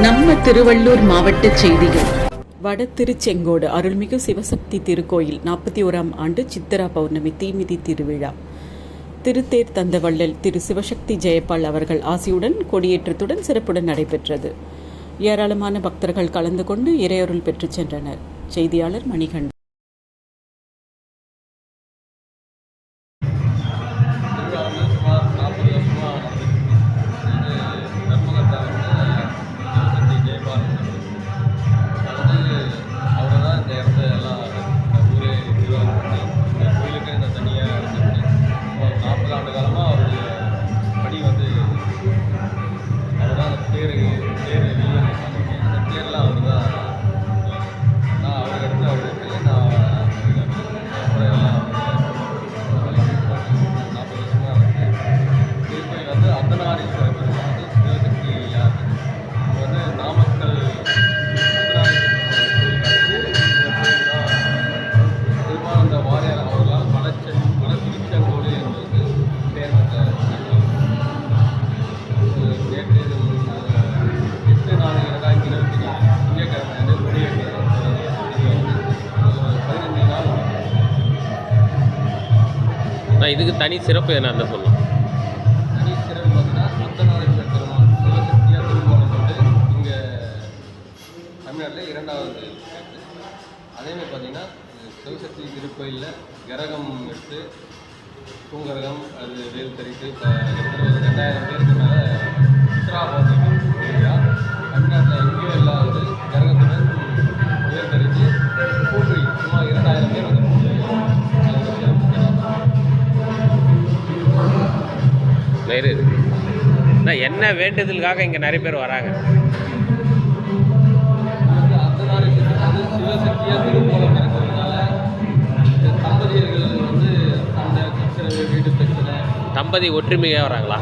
நம்ம திருவள்ளூர் மாவட்ட செய்திகள். வட திருச்செங்கோடு அருள்மிகு சிவசக்தி திருக்கோயில் 41ஆம் ஆண்டு சித்திரா பௌர்ணமி தீமிதி திருவிழா. திருத்தேர் தந்த வள்ளல் திரு சிவசக்தி ஜெயபால் அவர்கள் ஆசியுடன் கொடியேற்றத்துடன் சிறப்புடன் நடைபெற்றது. ஏராளமான பக்தர்கள் கலந்து கொண்டு இறையருள் பெற்றுச் சென்றனர். செய்தியாளர் மணிகண்டன். இதுக்கு தனி சிறப்பு என்ன அந்த சொல்லலாம். தனி சிறப்பு பார்த்தீங்கன்னா அர்த்தநாரீஸ்வரர் பெருமாள் சிவசக்தியாக திருக்கோலம் வந்து இங்கே தமிழ்நாட்டில் 2வது. அதேமாதிரி பார்த்தீங்கன்னா சிவசக்தி திருக்கோயிலில் கரகம் எடுத்து தூங்கரகம் அது வேல் தரித்து கிட்டத்தட்ட 2000 பேருக்கு மேலே சித்ரா பௌர்ணமி திருவிழா தமிழ்நாட்டில் எங்கேயும் இல்லாதது கரகத்துடன் வேல் தரித்து கூட்டி சும்மா 2000 பேர் வந்து என்ன வேண்டுதலுக்காக இங்கே நிறைய பேர் வராங்க. சிவசக்தியாக திருக்கோலம் இருக்கிறதுனால தம்பதியர்கள் வந்து அந்த பிரச்சனை வீட்டு பிரச்சனை தம்பதி ஒற்றுமையாக வராங்களா?